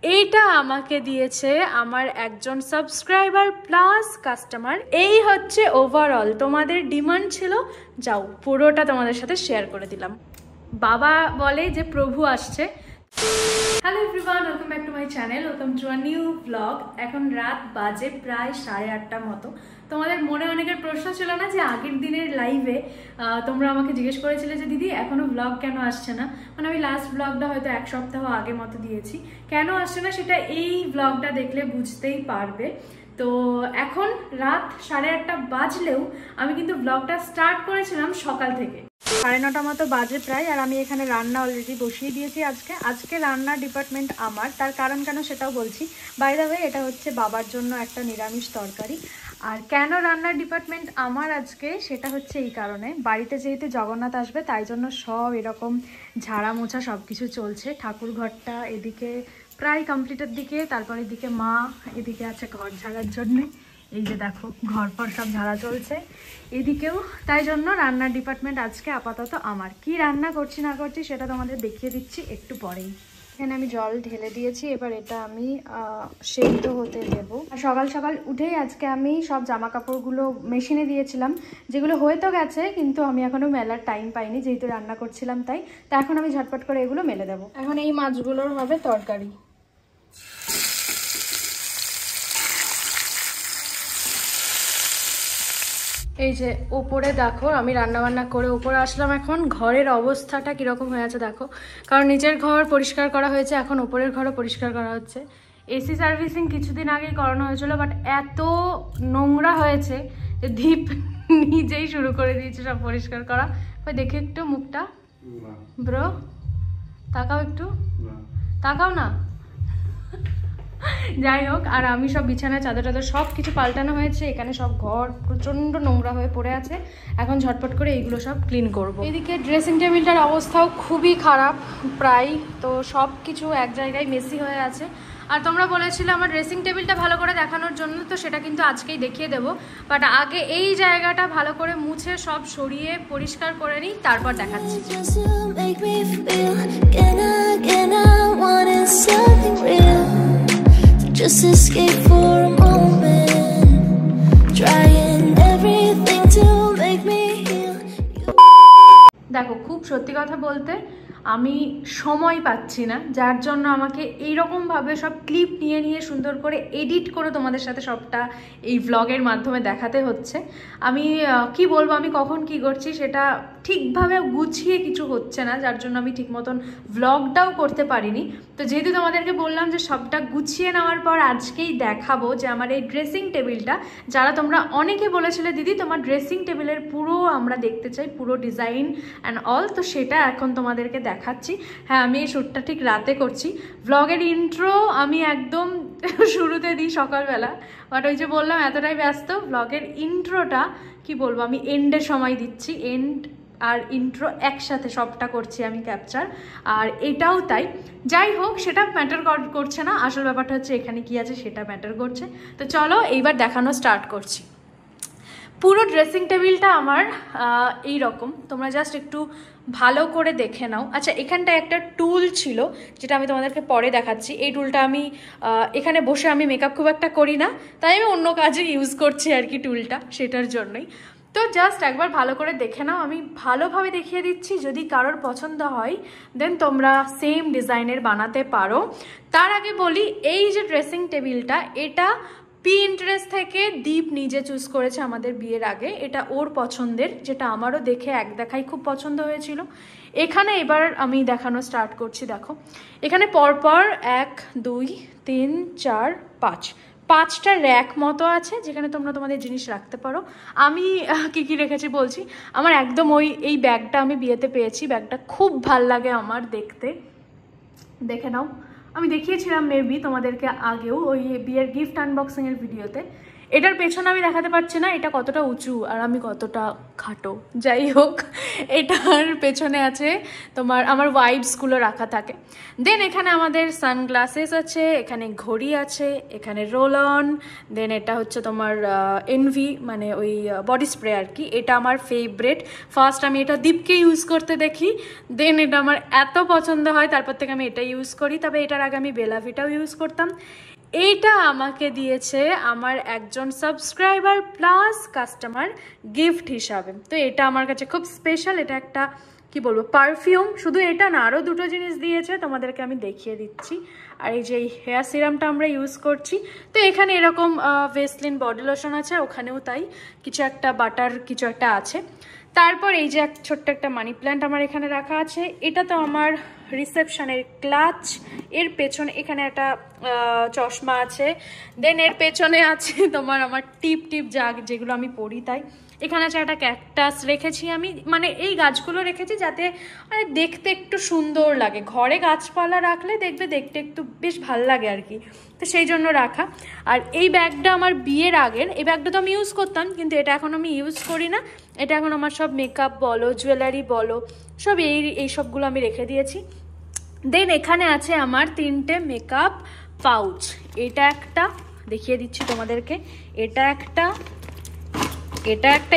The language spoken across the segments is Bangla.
এইটা আমাকে দিয়েছে আমার একজন সাবস্ক্রাইবার প্লাস কাস্টমার। এই হচ্ছে ওভারঅল, তোমাদের ডিমান্ড ছিল, যাও পুরোটা তোমাদের সাথে শেয়ার করে দিলাম। বাবা বলে যে প্রভু আসছে। Hello everyone, welcome back to my channel, welcome to a new blog. এখন রাত বাজে প্রায় 8:30 মতো। তোমাদের মনে অনেকের প্রশ্ন ছিল না যে আগের দিনের লাইভে তোমরা আমাকে জিজ্ঞেস করেছিলে যে দিদি এখনো ব্লগ কেন আসছে না, মানে আমি লাস্ট ব্লগটা হয়তো 1 সপ্তাহ আগে মতো দিয়েছি, কেন আসছে না সেটা এই ব্লগটা দেখলে বুঝতেই পারবে। তো এখন রাত 8:30 বাজলেও আমি কিন্তু ব্লগটা স্টার্ট করেছিলাম সকাল থেকে। 9:30 মতো বাজে প্রায়, আর আমি এখানে রান্না অলরেডি বসিয়ে দিয়েছি। আজকে রান্নার ডিপার্টমেন্ট আমার, তার কারণ কেন সেটাও বলছি। বাই দ্য ওয়ে, এটা হচ্ছে বাবার জন্য একটা নিরামিষ তরকারি। আর কেন রান্নার ডিপার্টমেন্ট আমার আজকে, সেটা হচ্ছে এই কারণে, বাড়িতে যেহেতু জগন্নাথ আসবে তাই জন্য সব এরকম ঝাড়া মোছা সব কিছু চলছে। ঠাকুর ঘরটা এদিকে প্রায় কমপ্লিটের দিকে, তারপর এদিকে মা এদিকে আছে ঘর ঝাড়ার জন্যে। এই যে দেখো ঘর পর সব ঝাড়া চলছে এদিকেও, তাই জন্য রান্নার ডিপার্টমেন্ট আজকে আপাতত আমার। কি রান্না করছি না করছি সেটা তোমাদের দেখিয়ে দিচ্ছি একটু পরেই। এখানে আমি জল ঢেলে দিয়েছি, এবার এটা আমি সেদ্ধ হতে দেবো। সকাল সকাল উঠেই আজকে আমি সব জামা কাপড়গুলো মেশিনে দিয়েছিলাম, যেগুলো হয়ে তো গেছে, কিন্তু আমি এখনও মেলার টাইম পাইনি যেহেতু রান্না করছিলাম তাই। তা এখন আমি ঝটপট করে এগুলো মেলে দেবো। এখন এই মাছগুলোর হবে তরকারি। এই যে ওপরে দেখো আমি রান্নাবান্না করে ওপরে আসলাম। এখন ঘরের অবস্থাটা কীরকম হয়ে আছে দেখো, কারণ নিচের ঘর পরিষ্কার করা হয়েছে, এখন ওপরের ঘরও পরিষ্কার করা হচ্ছে। এসি সার্ভিসিং কিছুদিন আগেই করানো হয়েছিল, বাট এত নোংরা হয়েছে যে দীপ নিজেই শুরু করে দিয়েছে সব পরিষ্কার করা। দেখি একটু মুখটা, ব্রো তাকাও একটু, তাকাও না। যাই হোক, আর আমি সব বিছানা চাদর টাদর সব কিছু পাল্টানো হয়েছে। এখানে সব ঘর প্রচণ্ড নোংরা হয়ে পড়ে আছে, এখন ঝটপট করে এইগুলো সব ক্লিন করব। এদিকে ড্রেসিং টেবিলটার অবস্থাও খুবই খারাপ প্রায়, তো সব কিছু এক জায়গায় মেসি হয়ে আছে। আর তোমরা বলেছিলে আমার ড্রেসিং টেবিলটা ভালো করে দেখানোর জন্য, তো সেটা কিন্তু আজকেই দেখিয়ে দেবো। বাট আগে এই জায়গাটা ভালো করে মুছে সব সরিয়ে পরিষ্কার করে নিই, তারপর দেখাচ্ছি। Just escape for a moment, trying everything to make me heal. দেখো খুব সত্যি কথা বলতে আমি সময় পাচ্ছি না, যার জন্য আমাকে এইরকমভাবে সব ক্লিপ নিয়ে নিয়ে সুন্দর করে এডিট করে তোমাদের সাথে সবটা এই ভ্লগের মাধ্যমে দেখাতে হচ্ছে। আমি কি বলবো, আমি কখন কি করছি সেটা ঠিকভাবে গুছিয়ে কিছু হচ্ছে না, যার জন্য আমি ঠিক মতন ভ্লগটাও করতে পারিনি। তো যেহেতু তোমাদেরকে বললাম যে সবটা গুছিয়ে নেওয়ার পর আজকেই দেখাবো যে আমার এই ড্রেসিং টেবিলটা, যারা তোমরা অনেকে বলেছিলে দিদি তোমার ড্রেসিং টেবিলের পুরো আমরা দেখতে চাই, পুরো ডিজাইন অ্যান্ড অল, তো সেটা এখন তোমাদেরকে দেখাচ্ছি। হ্যাঁ, আমি এই শ্যুটটা ঠিক রাতে করছি। ভ্লগের ইন্ট্রো আমি একদম শুরুতে দিই সকালবেলা, বাট ওই যে বললাম এতটাই ব্যস্ত, ভ্লগের ইন্ট্রোটা কি বলবো আমি এন্ডের সময় দিচ্ছি। এন্ড আর ইন্ট্রো একসাথে সবটা করছি আমি ক্যাপচার, আর এটাও তাই। যাই হোক, সেটা ম্যাটার করছে না, আসল ব্যাপারটা হচ্ছে এখানে কি আছে সেটা ম্যাটার করছে। তো চলো এইবার দেখানো স্টার্ট করছি। পুরো ড্রেসিং টেবিলটা আমার এই রকম, তোমরা জাস্ট একটু ভালো করে দেখে নাও। আচ্ছা, এখানটায় একটা টুল ছিল যেটা আমি তোমাদেরকে পরে দেখাচ্ছি। এই টুলটা আমি এখানে বসে আমি মেকআপ খুব একটা করি না, তাই আমি অন্য কাজে ইউজ করছি আর কি টুলটা, সেটার জন্যই। তো জাস্ট একবার ভালো করে দেখে নাও, আমি ভালোভাবে দেখিয়ে দিচ্ছি, যদি কারোর পছন্দ হয় দেন তোমরা সেম ডিজাইনের বানাতে পারো। তার আগে বলি, এই যে ড্রেসিং টেবিলটা, এটা পিন্টারেস্ট থেকে দীপ নিজে চুজ করেছে আমাদের বিয়ের আগে। এটা ওর পছন্দের, যেটা আমারও দেখে এক দেখাই খুব পছন্দ হয়েছিল। এখানে এবার আমি দেখানো স্টার্ট করছি। দেখো এখানে পরপর 1 2 3 4 5 5টা র্যাক মতো আছে, যেখানে তোমরা তোমাদের জিনিস রাখতে পারো। আমি কি কি রেখেছি বলছি। আমার একদম এই ব্যাগটা আমি বিয়েতে পেয়েছি, ব্যাগটা খুব ভাল লাগে আমার দেখতে, দেখে নাও। আমি দেখিয়েছিলাম মেবি তোমাদেরকে আগেও ওই বিয়ের গিফট আনবক্সিংয়ের ভিডিওতে। এটার পেছনে আমি দেখাতে পারছি না এটা কতটা উঁচু আর আমি কতটা খাটো, যাই হোক এটার পেছনে আছে তোমার আমার ওয়াইপসগুলো রাখা থাকে। দেন এখানে আমাদের সানগ্লাসেস আছে, এখানে ঘড়ি আছে, এখানে রোল অন, দেন এটা হচ্ছে তোমার এনভি মানে ওই বডি স্প্রে আর কি, এটা আমার ফেভারেট। ফার্স্ট আমি এটা দীপকে ইউজ করতে দেখি, দেন এটা আমার এত পছন্দ হয়, তারপর থেকে আমি এটা ইউজ করি। তবে এটার আগে আমি বেলাভিটাও ইউজ করতাম। এইটা আমাকে দিয়েছে আমার একজন সাবস্ক্রাইবার প্লাস কাস্টমার গিফট হিসাবে, তো এটা আমার কাছে খুব স্পেশাল। এটা একটা কি বলবো পারফিউম, শুধু এটা না আরও দুটো জিনিস দিয়েছে, তোমাদেরকে আমি দেখিয়ে দিচ্ছি। আর এই যে হেয়ার সিরামটা আমরা ইউজ করছি, তো এখানে এরকম ভেসলিন বডি লোশন আছে, ওখানেও তাই কিছু একটা বাটার কিছু একটা আছে। তারপর এই যে ছোট্ট একটা মানি প্ল্যান্ট আমার এখানে রাখা আছে, এটা তো আমার রিসেপশনের ক্লাচ। এর পেছনে এখানে একটা চশমা আছে, দেন এর পেছনে আছে তোমার আমার টিপ জাগ যেগুলো আমি পরি তাই। এখানে আছে একটা ক্যাকটাস রেখেছি আমি, মানে এই গাছগুলো রেখেছি যাতে মানে দেখতে একটু সুন্দর লাগে, ঘরে গাছপালা রাখলে দেখবে দেখতে একটু বেশ ভাল লাগে আর কি, তো সেই জন্য রাখা। আর এই ব্যাগটা আমার বিয়ের আগের, এই ব্যাগটা তো আমি ইউজ করতাম কিন্তু এটা এখন আমি ইউজ করি না, এটা এখন আমার সব মেকআপ বলো জুয়েলারি বলো সব এই সবগুলো আমি রেখে দিয়েছি। দেন এখানে আছে আমার 3টে মেকআপ পাউচ, এটা একটা দেখিয়ে দিচ্ছি তোমাদেরকে, এটা একটা,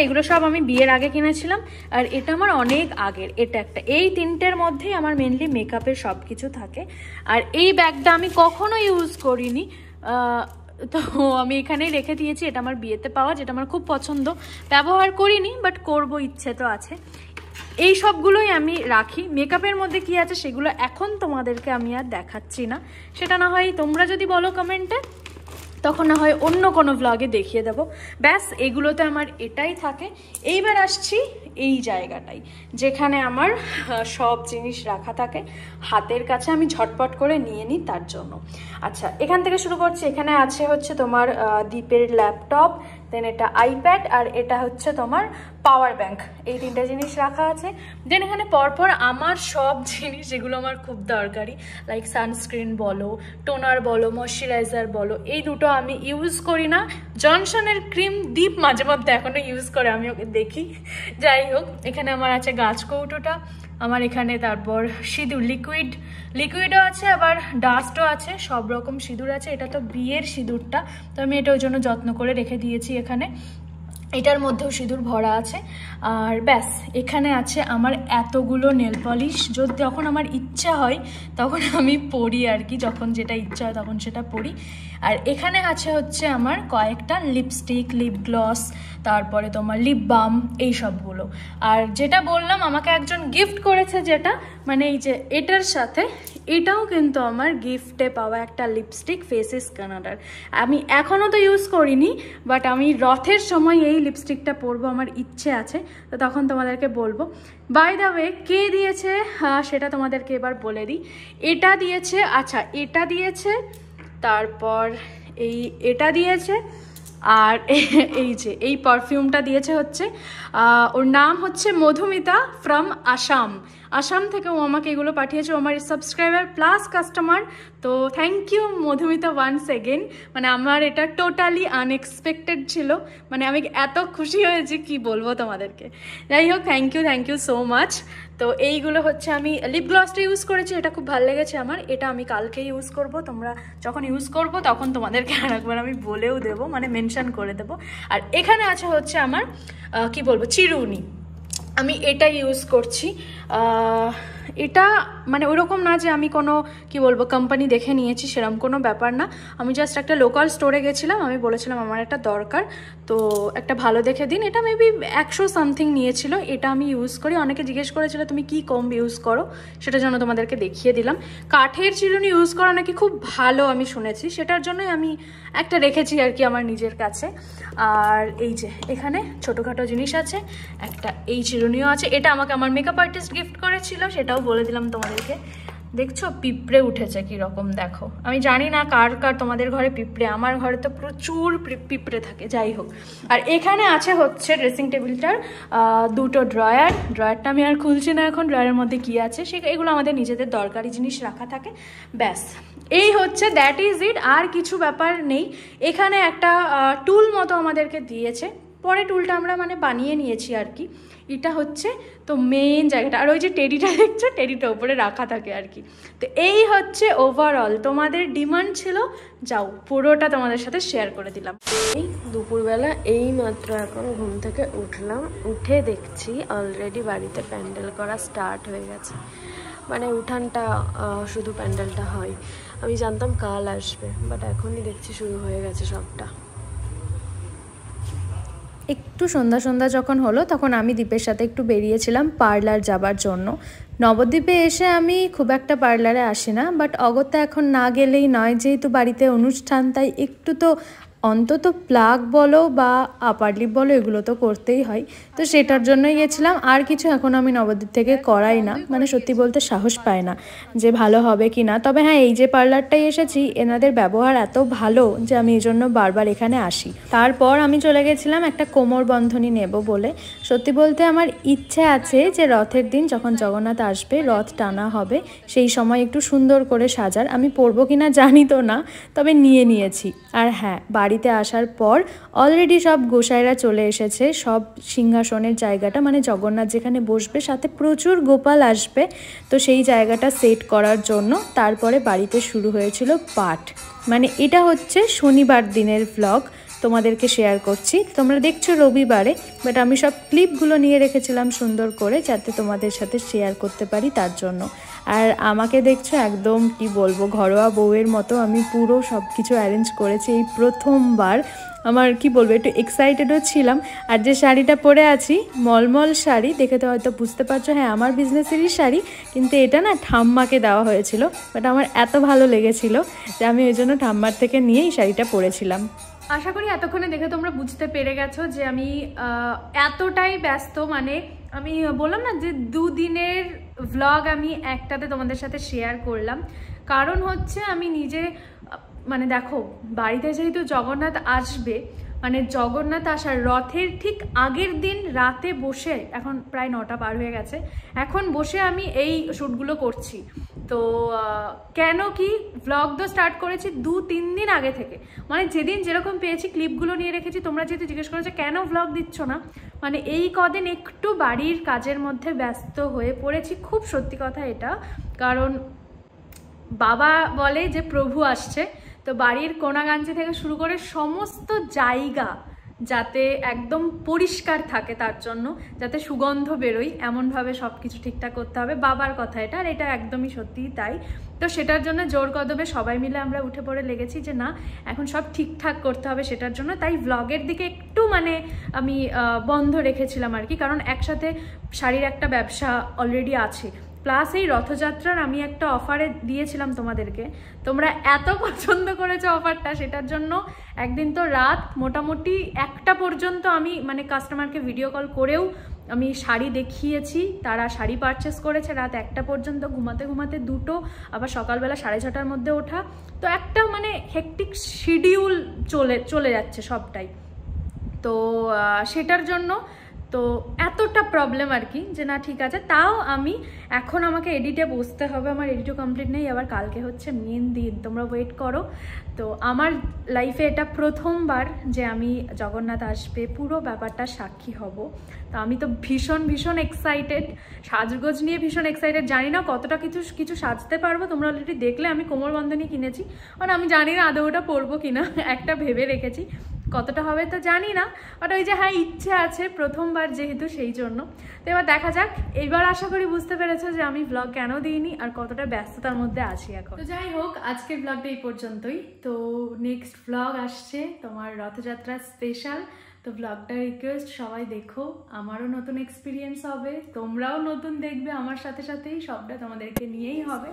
এগুলো সব আমি বিয়ের আগে কিনেছিলাম, আর এটা আমার অনেক আগের, এটা একটা। এই 3টের মধ্যেই আমার মেনলি মেকআপের সব কিছু থাকে। আর এই ব্যাগটা আমি কখনো ইউজ করিনি, তো আমি এখানেই রেখে দিয়েছি, এটা আমার বিয়েতে পাওয়া, যেটা আমার খুব পছন্দ, ব্যবহার করিনি বাট করব, ইচ্ছে তো আছে। এই সবগুলোই আমি রাখি। মেকআপের মধ্যে কি আছে সেগুলো এখন তোমাদেরকে আমি আর দেখাচ্ছি না, সেটা না হয় তোমরা যদি বলো কমেন্টে তখন না হয় অন্য কোনো ভ্লগে দেখিয়ে দেবো। ব্যাস এগুলোতে আমার এটাই থাকে। এইবার আসছি এই জায়গাটাই যেখানে আমার সব জিনিস রাখা থাকে হাতের কাছে, আমি ঝটপট করে নিয়ে নিই তার জন্য। আচ্ছা এখান থেকে শুরু করছি। এখানে আছে হচ্ছে তোমার দীপের ল্যাপটপ, দেন এটা আইপ্যাড, আর এটা হচ্ছে তোমার পাওয়ার ব্যাংক, এই 3টে জিনিস রাখা আছে। দেন এখানে পরপর আমার সব জিনিস যেগুলো আমার খুব দরকারি, লাইক সানস্ক্রিন বলো, টোনার বলো, ময়শ্চারাইজার বলো, এই দুটো আমি ইউজ করি না। জনসনের ক্রিম দীপ মাঝে মধ্যে এখনো ইউজ করে, আমি ওকে দেখি। যাই হোক এখানে আমার আছে গাছ কৌটোটা, আমার এখানে তারপর সিঁদুর লিকুইডও আছে, আবার ডাস্টও আছে, সব রকম সিঁদুর আছে। এটা তো বিয়ের সিঁদুরটা, তো আমি এটা ওই জন্য যত্ন করে রেখে দিয়েছি এখানে। এটার মধ্যেও সিঁদুর ভরা আছে। আর ব্যাস এখানে আছে আমার এতগুলো নেল পলিশ, যখন আমার ইচ্ছা হয় তখন আমি পরি আর কি, যখন যেটা ইচ্ছা হয় তখন সেটা পরি। আর এখানে আছে হচ্ছে আমার কয়েকটা লিপস্টিক, লিপ গ্লস, তারপরে তোমার লিপ বাম, এই সবগুলো। আর যেটা বললাম আমাকে একজন গিফট করেছে, যেটা মানে এই যে এটার সাথে, এটাও কিন্তু আমার গিফটে পাওয়া একটা লিপস্টিক ফেসেস কানাডার। আমি এখনও তো ইউজ করিনি, বাট আমি রথের সময় এই লিপস্টিকটা পরবো, আমার ইচ্ছে আছে, তো তখন তোমাদেরকে বলবো। বাই দ্য ওয়ে কে দিয়েছে সেটা তোমাদেরকে এবার বলে দিই। এটা দিয়েছে, আচ্ছা এটা দিয়েছে, তারপর এটা দিয়েছে, আর এই যে এই পারফিউমটা দিয়েছে হচ্ছে ওর নাম হচ্ছে মধুমিতা ফ্রম আসাম থেকে ও আমাকে এগুলো পাঠিয়েছে, ও আমার সাবস্ক্রাইবার প্লাস কাস্টমার। তো thank you Madhumita once again, মানে আমার এটা টোটালি আনএক্সপেক্টেড ছিল, মানে আমি এত খুশি হয়েছি কি বলবো তোমাদেরকে। যাই হোক থ্যাংক ইউ সো মাচ। তো এইগুলো হচ্ছে, আমি লিপ গ্লসটা ইউজ করেছি, এটা খুব ভালো লেগেছে আমার, এটা আমি কালকে ইউজ করব। তোমরা যখন ইউজ করবো তখন তোমাদেরকে আরেকবার আমি বলেও দেবো, মানে মেনশন করে দেবো। আর এখানে আছে হচ্ছে আমার কি বলবো চিরুনি, আমি এটা ইউজ করছি। এটা মানে ওইরকম না যে আমি কোনো কি বলবো কোম্পানি দেখে নিয়েছি, সেরকম কোনো ব্যাপার না। আমি জাস্ট একটা লোকাল স্টোরে গেছিলাম, আমি বলেছিলাম আমার একটা দরকার, তো একটা ভালো দেখে দিন। এটা মেবি 100 সামথিং নিয়েছিল। এটা আমি ইউজ করি, অনেকে জিজ্ঞেস করেছিল তুমি কি কম্ব ইউজ করো, সেটার জন্য তোমাদেরকে দেখিয়ে দিলাম। কাঠের চিরুনি ইউজ করা নাকি খুব ভালো আমি শুনেছি, সেটার জন্যই আমি একটা রেখেছি আর কি আমার নিজের কাছে। আর এই যে এখানে ছোটোখাটো জিনিস আছে, একটা এই চিরুনিও আছে, এটা আমাকে আমার মেকআপ আর্টিস্ট গিফট করেছিল, সেটাও বলে দিলাম তোমাদেরকে। দেখছো পিঁপড়ে উঠেছে কিরকম, দেখো। আমি জানি না কার কার তোমাদের ঘরে পিঁপড়ে, আমার ঘরে তো প্রচুর পিঁপড়ে থাকে। যাই হোক, আর এখানে আছে হচ্ছে ড্রেসিং টেবিলটার দুটো ড্রয়ারটা আমি আর খুলছি না এখন, ড্রয়ারের মধ্যে কি আছে এগুলো আমাদের নিজেদের দরকারি জিনিস রাখা থাকে। ব্যাস এই হচ্ছে, দ্যাট ইজ ইট, আর কিছু ব্যাপার নেই। এখানে একটা টুল মতো আমাদেরকে দিয়েছে, পরে টুলটা আমরা মানে বানিয়ে নিয়েছি আর কি। এটা হচ্ছে তো মেন জায়গাটা, আর ওই যে টেডিটা দেখছো, টেডিটা উপরে রাখা থাকে আর কি। তো এই হচ্ছে ওভারঅল, তোমাদের ডিমান্ড ছিল, যাও পুরোটা তোমাদের সাথে শেয়ার করে দিলাম। এই দুপুরবেলা এই মাত্র এখন ঘুম থেকে উঠলাম, উঠে দেখছি অলরেডি বাড়িতে প্যান্ডেল করা স্টার্ট হয়ে গেছে। মানে উঠানটা শুধু প্যান্ডেলটা হয়, আমি জানতাম কাল আসবে, বাট এখনই দেখছি শুরু হয়ে গেছে সবটা। একটু সন্ধ্যা সন্ধ্যা যখন হলো তখন আমি দীপের সাথে একটু বেরিয়েছিলাম পার্লার যাবার জন্য। নবদ্বীপে এসে আমি খুব একটা পার্লারে আসি না, বাট অগত্যা এখন না গেলেই নয়, যেহেতু বাড়িতে অনুষ্ঠান, তাই একটু তো অন্তত প্লাগ বলো বা আপার লিপ বলো এগুলো তো করতেই হয়, তো সেটার জন্যই গেছিলাম। আর কিছু এখন আমি নবদ্বীপ থেকে করাই না, মানে সত্যি বলতে সাহস পায় না যে ভালো হবে কি না। তবে হ্যাঁ, এই যে পার্লারটাই এসেছি, এনাদের ব্যবহার এত ভালো যে আমি এই জন্য বারবার এখানে আসি। তারপর আমি চলে গেছিলাম একটা কোমর বন্ধনী নেব বলে। সত্যি বলতে আমার ইচ্ছে আছে যে রথের দিন যখন জগন্নাথ আসবে, রথ টানা হবে, সেই সময় একটু সুন্দর করে সাজার। আমি পরবো কিনা জানি তো না, তবে নিয়েছি। আর হ্যাঁ, বাড়িতে আসার পর অলরেডি সব গোসাইরা চলে এসেছে, সব সিংহাসনের জায়গাটা মানে জগন্নাথ যেখানে বসবে, সাথে প্রচুর গোপাল আসবে, তো সেই জায়গাটা সেট করার জন্য তারপরে বাড়িতে শুরু হয়েছিল পাঠ। মানে এটা হচ্ছে শনিবার দিনের ভ্লগ, তোমাদেরকে শেয়ার করছি। তোমরা দেখছো রবিবারে, বাট আমি সব ক্লিপগুলো নিয়ে রেখেছিলাম সুন্দর করে, যাতে তোমাদের সাথে শেয়ার করতে পারি তার জন্য। আর আমাকে দেখছো একদম কি বলবো, ঘরোয়া বউয়ের মতো আমি পুরো সব কিছু অ্যারেঞ্জ করেছি এই প্রথমবার। আমার কি বলবো, একটু এক্সাইটেডও ছিলাম। আর যে শাড়িটা পরে আছি, মলমল শাড়ি, দেখে তো হয়তো বুঝতে পারছো, হ্যাঁ আমার বিজনেসেরই শাড়ি, কিন্তু এটা না ঠাম্মাকে দেওয়া হয়েছিল, বাট আমার এত ভালো লেগেছিল যে আমি ওই জন্য ঠাম্মার থেকে নিয়ে এই শাড়িটা পরেছিলাম। আশা করি এতক্ষণে দেখে তোমরা বুঝতে পেরে গেছো যে আমি এতটাই ব্যস্ত, মানে আমি বললাম না যে দুদিনের ভ্লগ আমি একটাতে তোমাদের সাথে শেয়ার করলাম। কারণ হচ্ছে আমি নিজে মানে দেখো, বাড়িতে যেহেতু জগন্নাথ আসবে, মানে জগন্নাথ আসার রথের ঠিক আগের দিন রাতে বসে, এখন প্রায় 9টা পার হয়ে গেছে, এখন বসে আমি এই শ্যুটগুলো করছি। তো কেন কি ভ্লগ তো স্টার্ট করেছি 2-3 দিন আগে থেকে, মানে যেদিন যেরকম পেয়েছি ক্লিপগুলো নিয়ে রেখেছি। তোমরা যেহেতু জিজ্ঞেস করেছো কেন ভ্লগ দিচ্ছ না, মানে এই কদিন একটু বাড়ির কাজের মধ্যে ব্যস্ত হয়ে পড়েছি, খুব সত্যি কথা এটা। কারণ বাবা বলে যে প্রভু আসছে, তো বাড়ির কোণাগাঞ্জি থেকে শুরু করে সমস্ত জায়গা যাতে একদম পরিষ্কার থাকে, তার জন্য যাতে সুগন্ধ বেরোয় এমনভাবে সব কিছু ঠিকঠাক করতে হবে। বাবার কথা এটা, আর এটা একদমই সত্যিই তাই। তো সেটার জন্য জোর কদমে সবাই মিলে আমরা উঠে পড়ে লেগেছি যে না, এখন সব ঠিকঠাক করতে হবে সেটার জন্য। তাই ভ্লগের দিকে একটু মানে আমি বন্ধ রেখেছিলাম আর কি, কারণ একসাথে শাড়ির একটা ব্যবসা অলরেডি আছে, প্লাস এই রথযাত্রার আমি একটা অফারে দিয়েছিলাম তোমাদেরকে, তোমরা এত পছন্দ করেছো অফারটা, সেটার জন্য একদিন তো রাত মোটামুটি 1টা পর্যন্ত আমি মানে কাস্টমারকে ভিডিও কল করেও আমি শাড়ি দেখিয়েছি, তারা শাড়ি পারচেস করেছে রাত 1টা পর্যন্ত, ঘুমাতে ঘুমাতে 2টো, আবার সকালবেলা 6:30টার মধ্যে ওঠা। তো একটা মানে হেকটিক শিডিউল চলে যাচ্ছে সবটাই, তো সেটার জন্য তো এতটা প্রবলেম আর কি, যে না ঠিক আছে। তাও আমি এখন আমাকে এডিটে বসতে হবে, আমার এডিটও কমপ্লিট নেই, আবার কালকে হচ্ছে মেন দিন, তোমরা ওয়েট করো। তো আমার লাইফে এটা প্রথমবার যে আমি জগন্নাথ আসবে পুরো ব্যাপারটা সাক্ষী হব। তো আমি তো ভীষণ এক্সাইটেড, সাজগোজ নিয়ে ভীষণ এক্সাইটেড। জানি না কতটা কিছু সাজতে পারবো, তোমরা অলরেডি দেখলে আমি কোমর বন্ধনী কিনেছি, মানে আমি জানি না আদৌ ওটা পরবো কিনা, একটা ভেবে রেখেছি, কতটা হবে তো জানি না, বাট ওই যে হ্যাঁ ইচ্ছে আছে প্রথমবার যেহেতু, সেই জন্য। তো এবার দেখা যাক। এবার আশা করি বুঝতে পেরেছো যে আমি ভ্লগ কেন দিইনি আর কতটা ব্যস্ততার মধ্যে আছি এখন। তো যাই হোক, আজকের ভ্লগটা এই পর্যন্তই। তো নেক্সট ভ্লগ আসছে তোমার রথযাত্রা স্পেশাল, তো ভ্লগটা রিকোয়েস্ট সবাই দেখো, আমারও নতুন এক্সপিরিয়েন্স হবে, তোমরাও নতুন দেখবে, আমার সাথে সাথেই সবটা তোমাদেরকে নিয়েই হবে।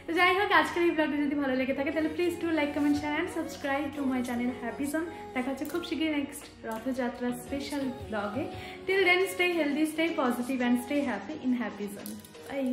তো যাই হোক, আজকের এই ব্লগটা যদি ভালো লেগে থাকে তাহলে please do like, comment, share and subscribe to my channel Happy Zone. দেখা হচ্ছে খুব শীঘ্রই নেক্সট রথযাত্রা স্পেশাল ব্লগে। Till then stay healthy, stay positive and stay happy in Happy Zone. By.